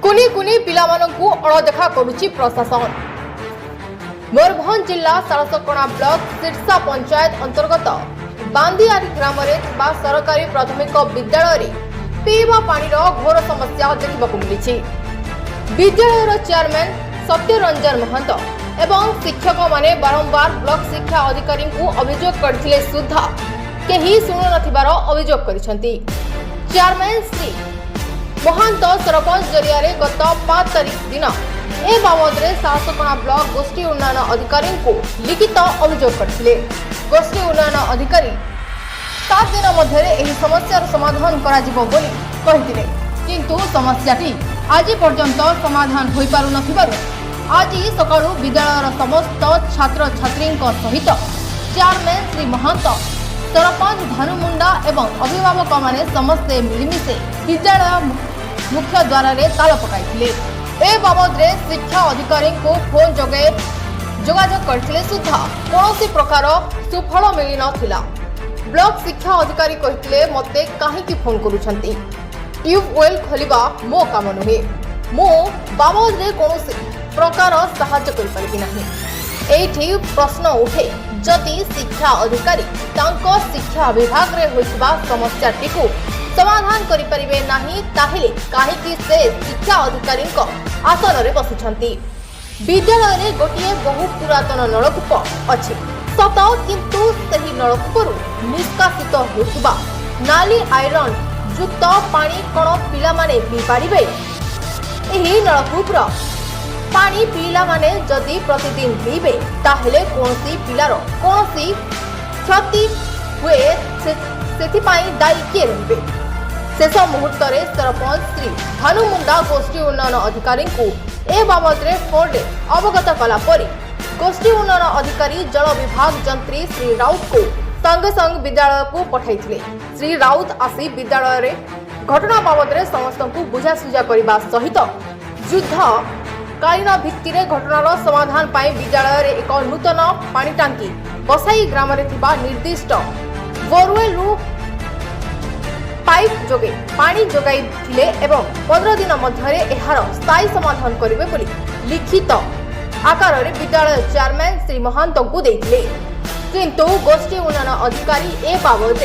कुनी कुनी पिलामानंकु अणदेखा करुछि प्रशासन। मयूरभंज जिला सालसकणा ब्लॉक सिरसा पंचायत अंतर्गत बांदियारी ग्राम सरकारी प्राथमिक विद्यालय पीवा पानीर घोर समस्या देखा मिली। विद्यालयर चेयरमैन सत्यरंजन महंत एवं शिक्षक माने बारंबार ब्लॉक शिक्षा अधिकारी को अभियोग करथिले सुद्धा केही सुनु नथिबार अभियोग करिसेंती। चेयरमैन श्री महंत सरपंच जरिया गत 5 तारीख दिन ए बाबद सालसकणा ब्लॉक गोष्ठी उन्नयन अधिकारी को लिखित अभियोग करथिले। गोष्ठी उन्नयन अधिकारी 7 दिन मध्य एही समस्यार समाधान कराजिबो बोली कहिथिले, किंतु समस्याटी आज पर्यंत समाधान होई पारु नथिबारु आज सकाळु विद्यालयर समस्त छात्र छात्री सहित चेयरमैन श्री महंत सरपंच भानुमुंडा एवं अभिभावक माने समस्ते मिलिमिशे विद्यालय मुख्य द्वार रे ताला पकाइथिले। ए बाबद शिक्षा अधिकारी को फोन जोगे जोगाजोग करथिले सुद्धा कौनसी प्रकार सुफल मिली नथिला। ब्लॉक शिक्षा अधिकारी कहिथिले मते काहेकि फोन करूछंती, ट्यूबवेल खोलिबा मो काम नुहे, मो बाबद रे कौनसी प्रकार साहाय्य करि परिबि नाही। एठी प्रश्न उठे जदि शिक्षा अधिकारी तांको शिक्षा विभाग रे होइबा समस्याटी को समाधान करि परिबे नाही ताहेले काहेकि से शिक्षा अधिकारी आसन रे बसिछंती। विद्यालय रे गोटिए बहु पुरातन नलकूप अछि सत, किंतु सही नलकूपरु निष्कासित होइबा नाली आयरन युक्त पानी कोन पिला माने पी पारिबे? एही नलकूपर पानी पिला माने जदि प्रतिदिन पीबे ताहेले कोनसी पिलार कोनसी क्षति हुए सेथि पाई दायी किए रहिबे? शेष मुहूर्त रे सरपंच श्री भानुमुंडा गोष्ठी उन्नयन अधिकारी को ए बाबद रे फोन रे अवगत कला परी गोष्ठी उन्नयन अधिकारी जल विभाग जंत्री श्री राउत को संगे संग विद्यालय को पठाइथिले। श्री राउत आसी विद्यालय रे घटना बाबद रे समस्त को बुझासुझा करबा सहित युद्ध कालीन भित्ति रे घटनार समाधान पाई विद्यालय रे एक नूतन पानी टांकी बसाई ग्राम रे थिबा निर्दिष्ट बोरवेल रु पाइप जोगे पानी जोगाई थिले एवं 15 दिन मध्य एहार स्थायी समाधान करिवे बोली लिखित आकार रे विद्यालय चेयरमैन श्री महंत को देथिले, किंतु गोष्ठी उन्नयन अधिकारी ए बाबद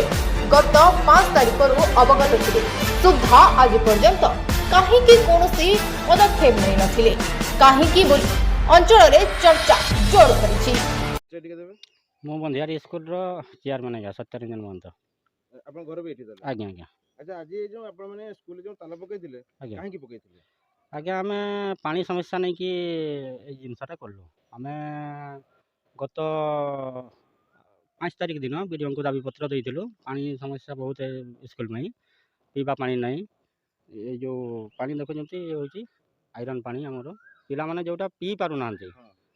गत 5 तारीख रु अवगत थिले सुद्धा आज पर्यंत काहेकि कोनोसी पदक्षेप नै नथिले। काहेकि बोली अंचल रे चर्चा जोर करिछि। मो बंधियारी स्कूल रो चेयरमैन आज्ञा सत्यरंजन महंत। आपन घर भी एठी दला आज्ञा आज्ञा। अच्छा आज ये जो आपन माने स्कूल जो ताला पकैथिले काहे की पकैथिले? आज्ञा हमें पानी समस्या नहीं कि ए जिनसटा करलु हमें गत 5 तारीख दिन वीडियो को दाबी पत्र देइथिलु। पानी समस्या बहुत है स्कूल में, पीवा पानी नहीं। ये जो पानी देखो जंती होची आयरन पानी हमरो पिला माने जोटा पी पारु नांती,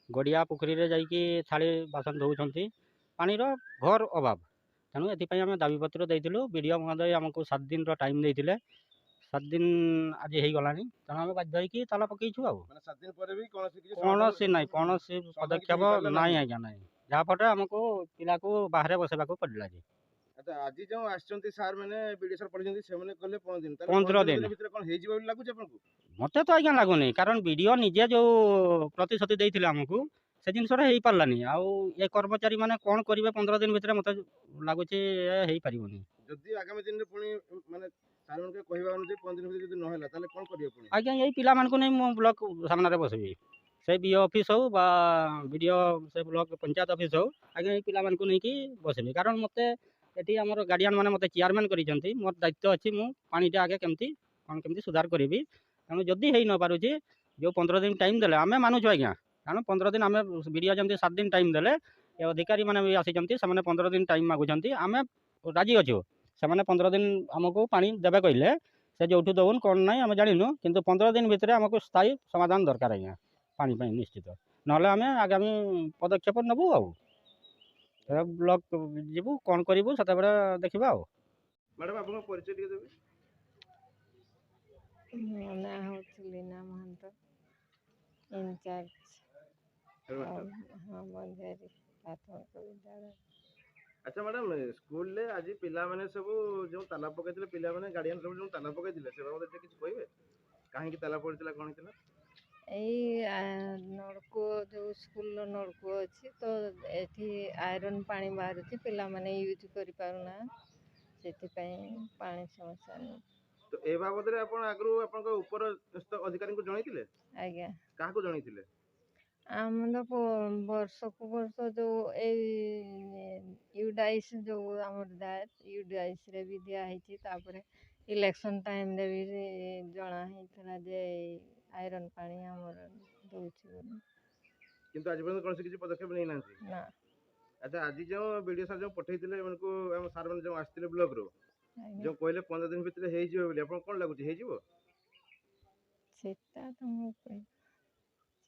गड़िया पोखरी रे जाईकी थाली बासन धोउछंती, पानी रो घोर अभाव। तेणु एथिपाई आम दाबीपत्र देइथिलु। वीडियो महोदय आमको 7 दिन टाइम देइथिले, 7 दिन आज हो गलानी। तेणु आम बाध्य होइकी ताला पकईछु। आ 7 दिन पर भी कौनसी नहीं कौनसी पदक्षेप नहीं आज्ञा नहीं, जहाँ फटे आमको पिला को बाहर बसेबाको पड़ला। अच्छा आज जो आछंती सर माने बीडी सर पढिसंती से माने कहले 15 दिन 15 दिन भीतर कोन हेइ जिबा लागुछ आपनको? मते तो आज्ञा लागुनी, कारण वीडियो निजे जो प्रतिश्रुति देइथिले हमको से जिनसटा हेइ पारलानी। आउ ये कर्मचारी माने कोन करिवे 15 दिन भीतर मते लागुची हेइ पारिबोनी। जदि आगामी दिन रे पुनी माने सर मानके कहबा अनुसार 15 दिन भीतर जदि न होला ताले कोन करियो पुनी? आज्ञा यही पिला मानको नै मो ब्लॉक सामना रे बसबी, से बीओ ऑफिस हो बा वीडियो से ब्लॉक पंचायत ऑफिस हो, आज्ञा यही पिला मानको नै की बसबी। कारण मते एटी हमर गार्डियन माने मते चेयरमैन करिसंती, मोर दायित्व अछि मु पानीटा आगे केमती कोन केमती सुधार करिवि। तेणु जदि हेइ न पारुची जो 15 दिन टाइम देले आमे मानुछु आज्ञा, कारण 15 दिन आमे वीडियो जमती 7 दिन टाइम देले ए अधिकारी माने भी आसिचंती, से माने 15 दिन टाइम मागुचंती। आमे राजी अछु, से माने 15 दिन हमको पानी देबे कहले से जोठु दउन कोन नै आमे जानिनु, किंतु 15 दिन भितरे हमको स्थायी समाधान दरकार आज्ञा पानी पई निश्चित। नहले आमे आगामी पदक्षेप नबु। आ ब्लॉक जीवु कोन करिवु सता बेला देखिबा। मैडम आपन परिचय दिए देबे? ना होतली ना महंत इंचार्ज हाँ बंधियारी प्राथमिक विद्यालय। अच्छा मैडम स्कूल ले आज पिला माने सब जो ताला पकैथिले पिला माने गार्डियन सब जो ताला पकैथिले से बाबत किछ कहबे? କାହିଁକି ତାଲା ପଡ଼ିଥିଲା କ'ଣ ହେଇଥିଲା? ଏଇ ନଳକୂଅ ଯେଉଁ ସ୍କୁଲର ନଳକୂଅ ଅଛି ତ ଏଠି ଆଇରନ୍ ପାଣି ବାହାରୁଛି, ପିଲାମାନେ ୟୁଜ୍ କରିପାରୁନାହାନ୍ତି, ସେଥିପାଇଁ ପାଣି ସମସ୍ୟା ନାହିଁ। ତ ଏ ବାବଦରେ ଆପଣ ଆଗରୁ ଆପଣଙ୍କ ଉପରସ୍ଥ ଅଧିକାରୀଙ୍କୁ ଜଣାଇଥିଲେ? ଆଜ୍ଞା, କାହାକୁ ଜଣାଇଥିଲେ? ଆମର ବର୍ଷକୁ ବର୍ଷ ଯେଉଁ ଏଇ ୟୁଡାଇସ୍ ଯେଉଁ ଆମର ୟୁଡାଇସ୍ରେ ବି ଦିଆହେଇଛି, ତାପରେ ଇଲେକ୍ସନ୍ ଟାଇମ୍ରେ ବି ଜଣା ହେଇଥିଲା ଯେ ଆଇରନ୍ ପାଣି ଆମର ଦେଉଛି ବୋଲି। କିନ୍ତୁ ଆଜି ପର୍ଯ୍ୟନ୍ତ କୌଣସି କିଛି ପଦକ୍ଷେପ ନେଇନାହାନ୍ତି? ନା। ଆଚ୍ଛା, ଆଜି ଯେଉଁ ବିଡ଼ିଓ ସାର୍ ଯେଉଁ ପଠେଇଥିଲେ ଏମାନଙ୍କୁ, ଆମ ସାର୍ମାନେ ଯେଉଁ ଆସିଥିଲେ ବ୍ଲକରୁ, ଆଜ୍ଞା, ଯେଉଁ କହିଲେ 15 ଦିନ ଭିତରେ ହେଇଯିବ ବୋଲି, ଆପଣଙ୍କୁ କ'ଣ ଲାଗୁଛି ହେଇଯିବ? ସେଟା ତ ମୁଁ କହିବି,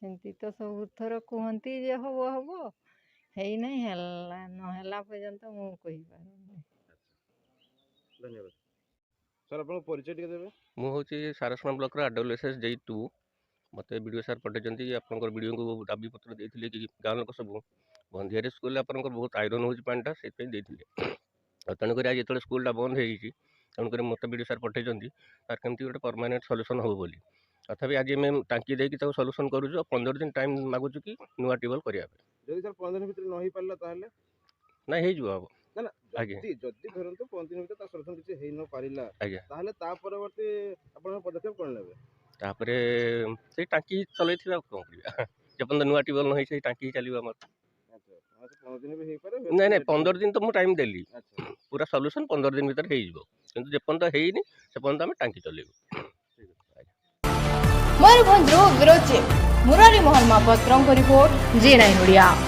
ସେମିତି ତ ସବୁଥର କୁହନ୍ତି ଯେ ହବ ହବ, ହେଇନାହିଁ, ହେଲା ନହେଲା ପର୍ଯ୍ୟନ୍ତ ମୁଁ କହିପାରୁନି। ଧନ୍ୟବାଦ। ସାର୍ ଆପଣଙ୍କ ପରିଚୟ ଟିକେ ଦେବେ? ମୁଁ ହେଉଛି ସାରସମା ବ୍ଲକର AWSS JEI 2। ମୋତେ ବିଡ଼ିଓ ସାର୍ ପଠାଇଛନ୍ତି କି ଆପଣଙ୍କର ବିଡ଼ିଓଙ୍କୁ ଦାବିପତ୍ର ଦେଇଥିଲେ କି ଗାଁ ଲୋକ ସବୁ ବନ୍ଧିଆରେ ସ୍କୁଲରେ ଆପଣଙ୍କର ବହୁତ ଆଇରନ୍ ହେଉଛି ପାଣିଟା, ସେଥିପାଇଁ ଦେଇଥିଲେ। ଆଉ ତେଣୁକରି ଆଜି ଯେତେବେଳେ ସ୍କୁଲଟା ବନ୍ଦ ହେଇଯାଇଛି, ତେଣୁକରି ମୋତେ ବିଡ଼ିଓ ସାର୍ ପଠାଇଛନ୍ତି ତାର କେମିତି ଗୋଟେ ପରମାନେଣ୍ଟ ସଲ୍ୟୁସନ୍ ହେବ ବୋଲି। ତଥାପି ଆଜି ଆମେ ଟାଙ୍କି ଦେଇକି ତାକୁ ସଲ୍ୟୁସନ୍ କରୁଛୁ, ଆଉ 15 ଦିନ ଟାଇମ୍ ମାଗୁଛୁ କି ନୂଆ ଟ୍ୟୁବଲ୍ କରିବା ପାଇଁ। ଯଦି ସାର୍ 15 ଦିନ ଭିତରେ ନ ହେଇପାରିଲା ତାହେଲେ? ନାଇଁ, ହେଇଯିବ ହବ। ନା ନା, ଆଜ୍ଞା। ଯଦି ଧରନ୍ତୁ 15 ଦିନ ଭିତରେ ତା ସଲ୍ୟୁସନ୍ କିଛି ହେଇ ନ ପାରିଲା, ଆଜ୍ଞା, ତାହେଲେ ତା ପରବର୍ତ୍ତୀ ଆପଣଙ୍କ ପଦକ୍ଷେପ କ'ଣ ନେବେ? ତାପରେ ସେଇ ଟାଙ୍କି ଚଲେଇଥିବା ଆଉ କ'ଣ କରିବା। ଯେପର୍ଯ୍ୟନ୍ତ ନୂଆ ଟ୍ୟୁବଲ୍ ନ ହେଇ ସେଇ ଟାଙ୍କି ଚଲିବ ଆମର। ଆଚ୍ଛା, 15 ଦିନ ବି ହେଇପାରେ। ନାଇଁ ନାଇଁ, 15 ଦିନ ତ ମୁଁ ଟାଇମ୍ ଦେଲି, ଆଚ୍ଛା, ପୁରା ସଲ୍ୟୁସନ୍ 15 ଦିନ ଭିତରେ ହେଇଯିବ, କିନ୍ତୁ ଯେପର୍ଯ୍ୟନ୍ତ ହେଇନି ସେପର୍ଯ୍ୟନ୍ତ ଆମେ ଟାଙ୍କି ଚଲେଇବୁ। ମୟୂରଭଞ୍ଜରୁ ବ୍ୟୁରୋ ଚିଫ୍ ମୁରାରୀ ମୋହନ ମହାପାତ୍ରଙ୍କ ରିପୋର୍ଟ, G9 ଓଡ଼ିଆ।